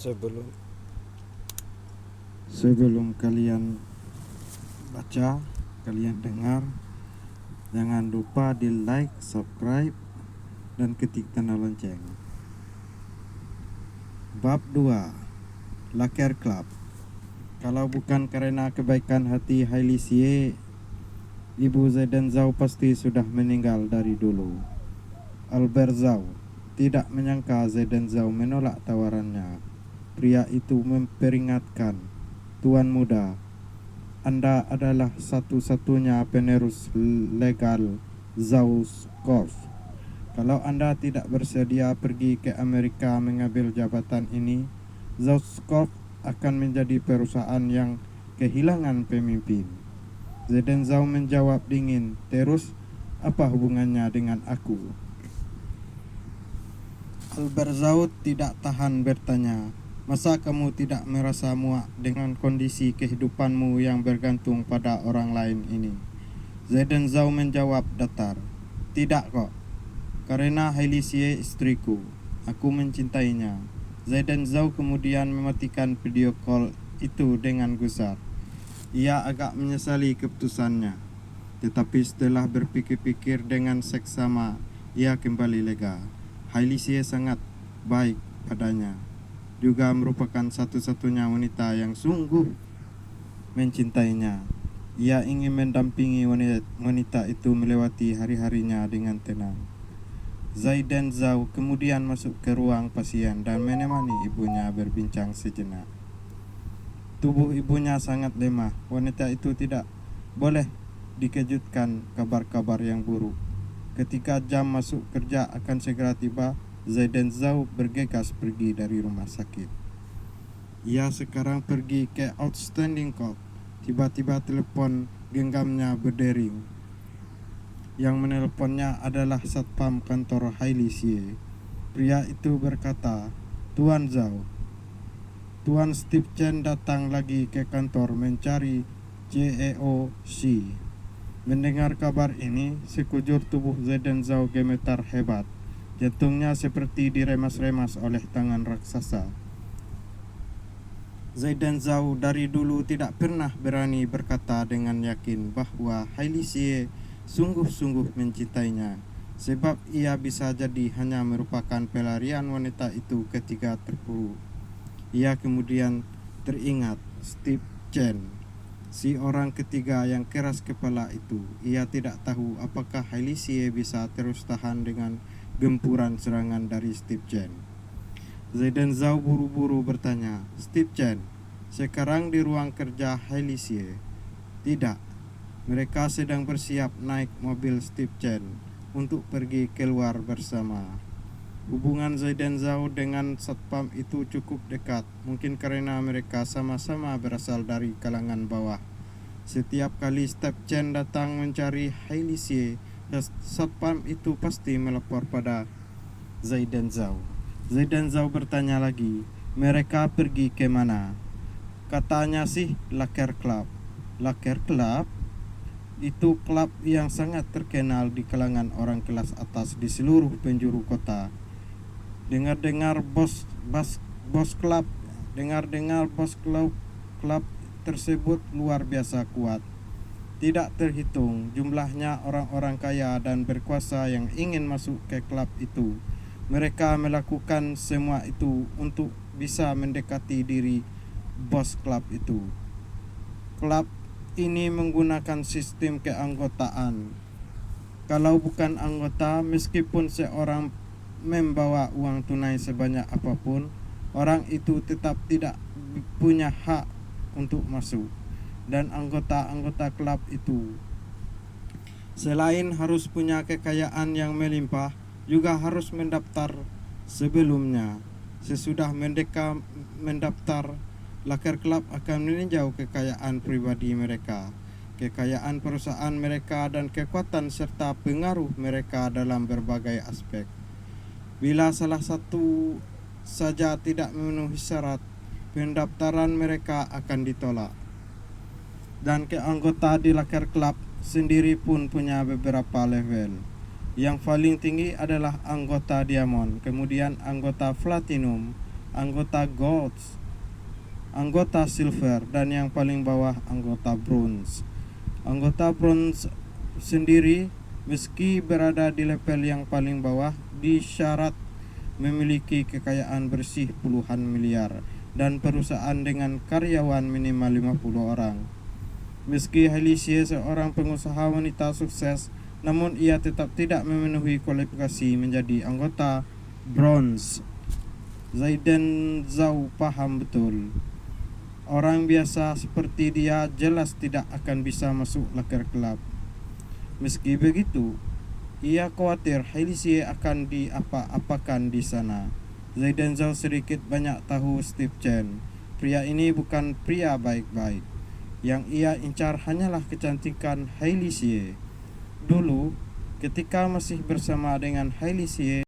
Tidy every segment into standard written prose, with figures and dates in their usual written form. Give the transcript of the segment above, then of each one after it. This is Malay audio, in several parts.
Sebelum sebelum kalian baca, kalian dengar, jangan lupa di like, subscribe, dan ketik tanda lonceng. Bab 2, Laker Club. Kalau bukan karena kebaikan hati Hailey Xie, Ibu Zaidan Zhao pasti sudah meninggal dari dulu. Albert Zhao tidak menyangka Zaidan Zhao menolak tawarannya. Pria itu memperingatkan, "Tuan muda, Anda adalah satu-satunya penerus legal Zhao Corp. Kalau Anda tidak bersedia pergi ke Amerika mengambil jabatan ini, Zhao Corp akan menjadi perusahaan yang kehilangan pemimpin." Zaidan Zhao menjawab dingin, "Terus, apa hubungannya dengan aku?" Albert Zhao tidak tahan bertanya, "Masa kamu tidak merasa muak dengan kondisi kehidupanmu yang bergantung pada orang lain ini?" Zaidan Zhao menjawab datar, "Tidak kok. Karena Hailey Xie istriku. Aku mencintainya." Zaidan Zhao kemudian mematikan video call itu dengan gusar. Ia agak menyesali keputusannya, tetapi setelah berpikir-pikir dengan seksama, ia kembali lega. Hailey Xie sangat baik padanya, juga merupakan satu-satunya wanita yang sungguh mencintainya. Ia ingin mendampingi wanita itu melewati hari-harinya dengan tenang. Zaidan Zhao kemudian masuk ke ruang pasien dan menemani ibunya berbincang sejenak. Tubuh ibunya sangat lemah. Wanita itu tidak boleh dikejutkan kabar-kabar yang buruk. Ketika jam masuk kerja akan segera tiba, Zaidan Zhao bergegas pergi dari rumah sakit. Ia sekarang pergi ke Outstanding Court. Tiba-tiba telepon genggamnya berdering. Yang menelponnya adalah satpam kantor Hailey Xie. Pria itu berkata, "Tuan Zhao, Tuan Steve Chen datang lagi ke kantor mencari CEO Xi." Mendengar kabar ini, sekujur tubuh Zaidan Zhao gemetar hebat. Jantungnya seperti diremas-remas oleh tangan raksasa. Zaidan Zhao dari dulu tidak pernah berani berkata dengan yakin bahwa Hailey Xie sungguh-sungguh mencintainya, sebab ia bisa jadi hanya merupakan pelarian wanita itu ketika terpuruk. Ia kemudian teringat Steve Chen, si orang ketiga yang keras kepala itu. Ia tidak tahu apakah Hailey Xie bisa terus tahan dengan gempuran serangan dari Steve Chen. Zaidan Zhao buru-buru bertanya, "Steve Chen sekarang di ruang kerja Hailey Xie?" "Tidak, mereka sedang bersiap naik mobil Steve Chen untuk pergi keluar bersama." Hubungan Zaidan Zhao dengan satpam itu cukup dekat, mungkin karena mereka sama-sama berasal dari kalangan bawah. Setiap kali Steve Chen datang mencari Hailey Xie, satpam itu pasti melapor pada Zaidan Zhao. Zaidan Zhao bertanya lagi, "Mereka pergi ke mana?" "Katanya sih Laker Club." "Laker Club?" Itu klub yang sangat terkenal di kalangan orang kelas atas di seluruh penjuru kota. Dengar-dengar bos klub tersebut luar biasa kuat. Tidak terhitung jumlahnya orang-orang kaya dan berkuasa yang ingin masuk ke klub itu. Mereka melakukan semua itu untuk bisa mendekati diri bos klub itu. Klub ini menggunakan sistem keanggotaan. Kalau bukan anggota, meskipun seorang membawa uang tunai sebanyak apapun, orang itu tetap tidak punya hak untuk masuk. Dan anggota-anggota klub itu selain harus punya kekayaan yang melimpah, juga harus mendaftar sebelumnya. Sesudah mereka mendaftar, Laker Club akan meninjau kekayaan pribadi mereka, kekayaan perusahaan mereka, dan kekuatan serta pengaruh mereka dalam berbagai aspek. Bila salah satu saja tidak memenuhi syarat, pendaftaran mereka akan ditolak. Dan keanggota di Laker Club sendiri pun punya beberapa level. Yang paling tinggi adalah anggota Diamond, kemudian anggota Platinum, anggota gold, anggota silver, dan yang paling bawah anggota bronze. Anggota bronze sendiri meski berada di level yang paling bawah disyarat memiliki kekayaan bersih puluhan miliar dan perusahaan dengan karyawan minimal 50 orang. Meski Hailey seorang pengusaha wanita sukses, namun ia tetap tidak memenuhi kualifikasi menjadi anggota bronze. Zaidan Zhao paham betul, orang biasa seperti dia jelas tidak akan bisa masuk Laker Club. Meski begitu, ia khawatir Hailey akan diapa-apakan di sana. Zaidan Zhao sedikit banyak tahu Steve Chen. Pria ini bukan pria baik-baik. Yang ia incar hanyalah kecantikan Hailey Xie. Dulu, ketika masih bersama dengan Hailey Xie,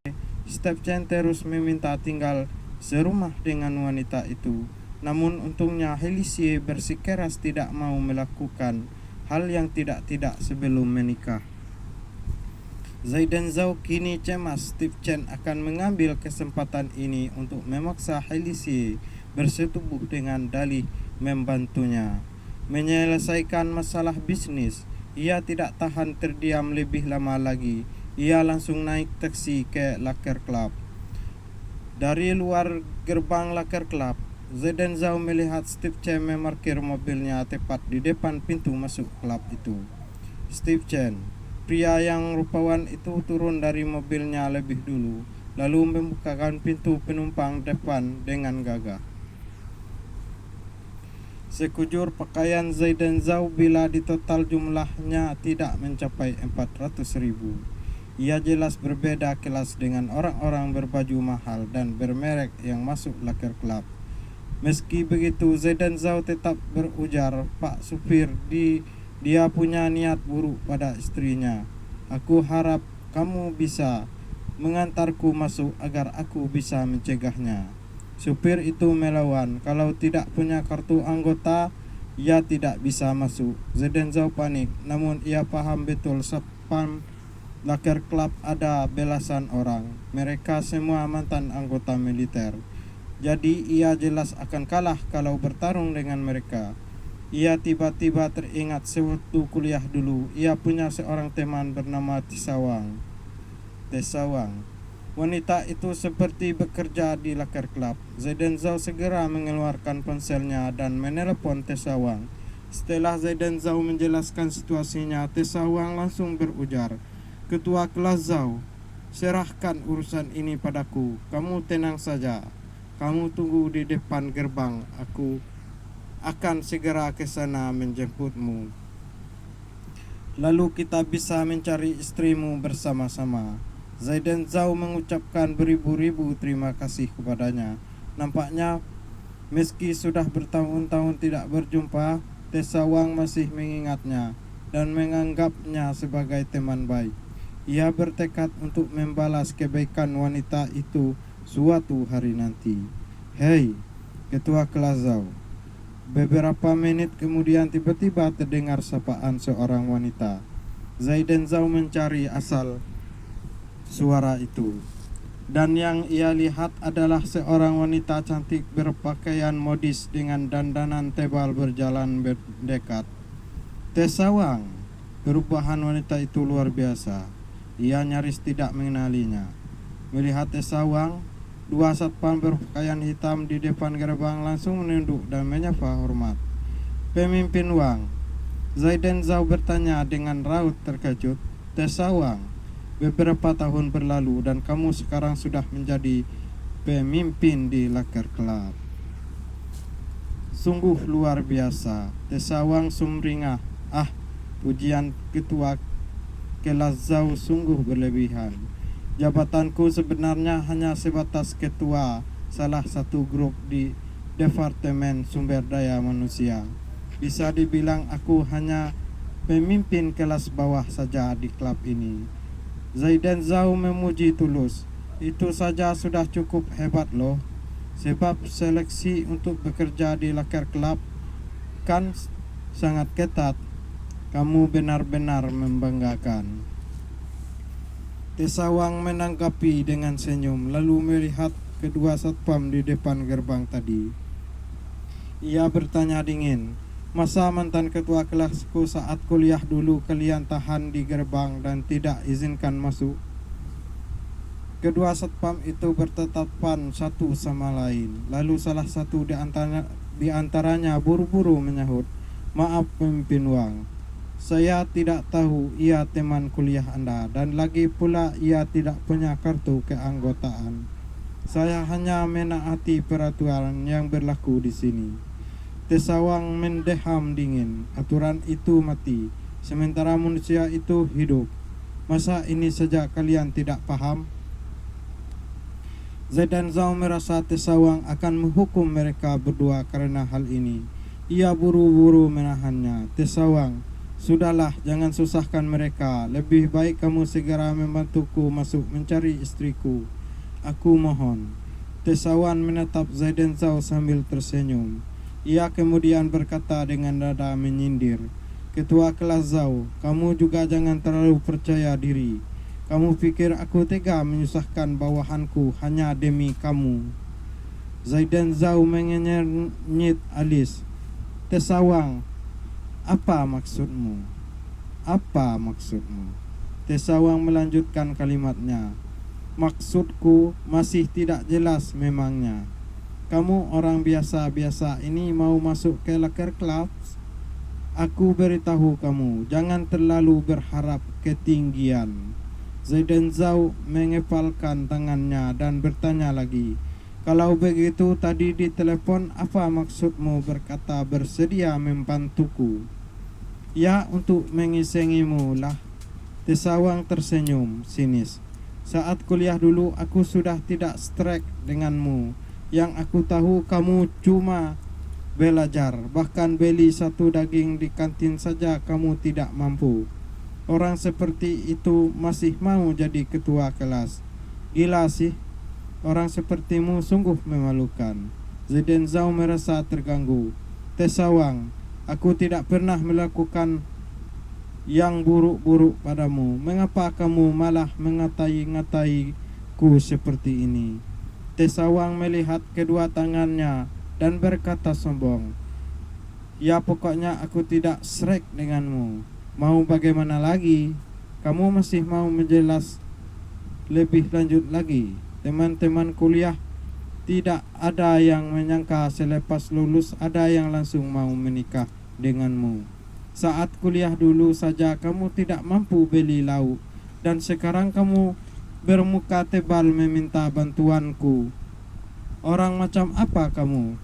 Steve Chen terus meminta tinggal serumah dengan wanita itu. Namun untungnya Hailey Xie bersikeras tidak mau melakukan hal yang tidak-tidak sebelum menikah. Zaidan Zhao kini cemas Steve Chen akan mengambil kesempatan ini untuk memaksa Hailey Xie bersetubuh dengan dalih membantunya menyelesaikan masalah bisnis. Ia tidak tahan terdiam lebih lama lagi. Ia langsung naik taksi ke Laker Club. Dari luar gerbang Laker Club, Zaidan Zhao melihat Steve Chen memarkir mobilnya tepat di depan pintu masuk klub itu. Steve Chen, pria yang rupawan itu, turun dari mobilnya lebih dulu, lalu membukakan pintu penumpang depan dengan gagah. Sekujur pakaian Zaidan Zhao bila ditotal jumlahnya tidak mencapai 400.000. Ia jelas berbeda kelas dengan orang-orang berbaju mahal dan bermerek yang masuk Laker Club. Meski begitu, Zaidan Zhao tetap berujar, "Pak supir, dia punya niat buruk pada istrinya. Aku harap kamu bisa mengantarku masuk agar aku bisa mencegahnya." Supir itu melawan, "Kalau tidak punya kartu anggota, ia tidak bisa masuk." Zaidan Zhao panik, namun ia paham betul sapam Laker Club ada belasan orang. Mereka semua mantan anggota militer. Jadi ia jelas akan kalah kalau bertarung dengan mereka. Ia tiba-tiba teringat sewaktu kuliah dulu, ia punya seorang teman bernama Tesawang. Wanita itu seperti bekerja di Laker Club. Zaidan Zhao segera mengeluarkan ponselnya dan menelepon Tesawang. Setelah Zaidan Zhao menjelaskan situasinya, Tesawang langsung berujar, "Ketua kelas Zhao, serahkan urusan ini padaku. Kamu tenang saja. Kamu tunggu di depan gerbang. Aku akan segera ke sana menjemputmu. Lalu kita bisa mencari istrimu bersama-sama." Zaidan Zhao mengucapkan beribu-ribu terima kasih kepadanya. Nampaknya meski sudah bertahun-tahun tidak berjumpa, Tesawang masih mengingatnya dan menganggapnya sebagai teman baik. Ia bertekad untuk membalas kebaikan wanita itu suatu hari nanti. "Hei, ketua kelas Zhao." Beberapa menit kemudian tiba-tiba terdengar sapaan seorang wanita. Zaidan Zhao mencari asal suara itu, dan yang ia lihat adalah seorang wanita cantik berpakaian modis dengan dandanan tebal berjalan mendekat. Tesawang, perubahan wanita itu luar biasa. Ia nyaris tidak mengenalinya. Melihat Tesawang, dua satpam berpakaian hitam di depan gerbang langsung menunduk dan menyapa hormat. "Pemimpin Wang," Zaidan Zhao bertanya dengan raut terkejut. "Tesawang, beberapa tahun berlalu dan kamu sekarang sudah menjadi pemimpin di Laker Club. Sungguh luar biasa." Tesawang sumringah. Pujian ketua kelas Zhao sungguh berlebihan. Jabatanku sebenarnya hanya sebatas ketua salah satu grup di Departemen Sumber Daya Manusia. Bisa dibilang aku hanya pemimpin kelas bawah saja di klub ini." Zaidan Zhao memuji tulus. "Itu saja sudah cukup hebat loh. Sebab seleksi untuk bekerja di Laker Club kan sangat ketat. Kamu benar-benar membanggakan." Tesawang menanggapi dengan senyum, lalu melihat kedua satpam di depan gerbang tadi. Ia bertanya dingin, "Masa mantan ketua kelasku saat kuliah dulu kalian tahan di gerbang dan tidak izinkan masuk?" Kedua satpam itu bertatapan satu sama lain. Lalu salah satu di antaranya buru-buru menyahut, "Maaf pemimpin Wang, saya tidak tahu ia teman kuliah Anda dan lagi pula ia tidak punya kartu keanggotaan. Saya hanya menaati peraturan yang berlaku di sini." Tesawang mendeham dingin. Aturan itu mati, sementara manusia itu hidup. Masa ini saja kalian tidak paham? Zaidan Zhao merasa Tesawang akan menghukum mereka berdua karena hal ini. Ia buru-buru menahannya. "Tesawang, sudahlah, jangan susahkan mereka. Lebih baik kamu segera membantuku masuk mencari istriku. Aku mohon." Tesawang menatap Zaidan Zhao sambil tersenyum. Ia kemudian berkata dengan nada menyindir, "Ketua kelas Zhao, kamu juga jangan terlalu percaya diri. Kamu pikir aku tega menyusahkan bawahanku hanya demi kamu?" Zaidan Zhao mengenyit alis. "Tesawang, apa maksudmu? Apa maksudmu?" Tesawang melanjutkan kalimatnya. "Maksudku masih tidak jelas memangnya. Kamu orang biasa-biasa ini mau masuk ke Laker Club? Aku beritahu kamu, jangan terlalu berharap ketinggian." Zaidan Zhao mengepalkan tangannya dan bertanya lagi, "Kalau begitu tadi di telepon apa maksudmu berkata bersedia membantuku?" "Ya, untuk mengisengimu lah." Tesawang tersenyum sinis. "Saat kuliah dulu aku sudah tidak strike denganmu. Yang aku tahu kamu cuma belajar, bahkan beli satu daging di kantin saja kamu tidak mampu. Orang seperti itu masih mau jadi ketua kelas. Gila sih, orang sepertimu sungguh memalukan." Zaidan Zhao merasa terganggu. "Tesawang, aku tidak pernah melakukan yang buruk-buruk padamu. Mengapa kamu malah mengatai-ngataiku seperti ini?" Tesawang melihat kedua tangannya dan berkata sombong, "Ya pokoknya aku tidak srek denganmu. Mau bagaimana lagi? Kamu masih mau menjelas lebih lanjut lagi? Teman-teman kuliah tidak ada yang menyangka selepas lulus ada yang langsung mau menikah denganmu. Saat kuliah dulu saja kamu tidak mampu beli lauk, dan sekarang kamu bermuka tebal meminta bantuanku. Orang macam apa kamu?"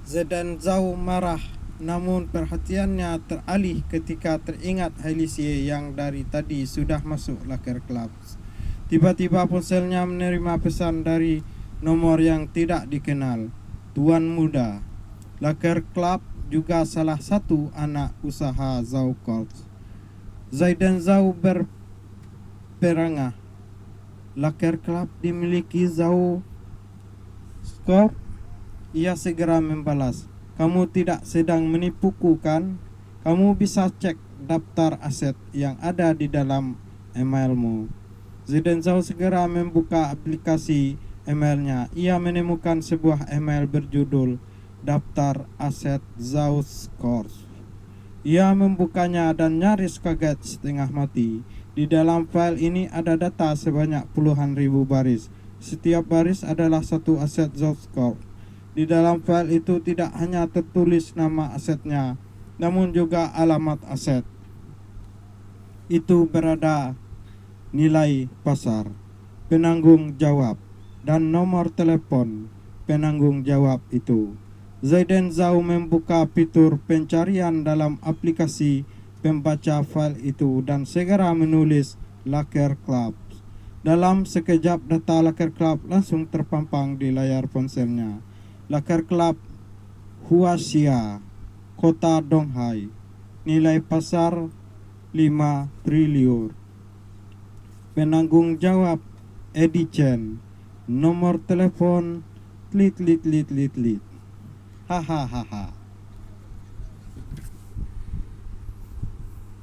Zaidan Zhao marah, namun perhatiannya teralih ketika teringat Helisie yang dari tadi sudah masuk Laker Club. Tiba-tiba ponselnya menerima pesan dari nomor yang tidak dikenal. "Tuan muda, Laker Club juga salah satu anak usaha Zhao Corp." Zaidan Zhao berperangah. "Laker Club dimiliki Zhao Corp?" Ia segera membalas, "Kamu tidak sedang menipuku kan? Kamu bisa cek daftar aset yang ada di dalam emailmu." Zaidan Zhao segera membuka aplikasi emailnya. Ia menemukan sebuah email berjudul "Daftar Aset Zhao Corp." Ia membukanya dan nyaris kaget setengah mati. Di dalam file ini ada data sebanyak puluhan ribu baris. Setiap baris adalah satu aset Zhao Corp. Di dalam file itu tidak hanya tertulis nama asetnya, namun juga alamat aset itu berada, nilai pasar, penanggung jawab, dan nomor telepon penanggung jawab itu. Zaidan Zhao membuka fitur pencarian dalam aplikasi pembaca file itu dan segera menulis Laker Club. Dalam sekejap data Laker Club langsung terpampang di layar ponselnya. Laker Club Huaxia, Kota Donghai, nilai pasar 5 triliun. Penanggung jawab Eddie Chen, nomor telepon lit. Hahaha.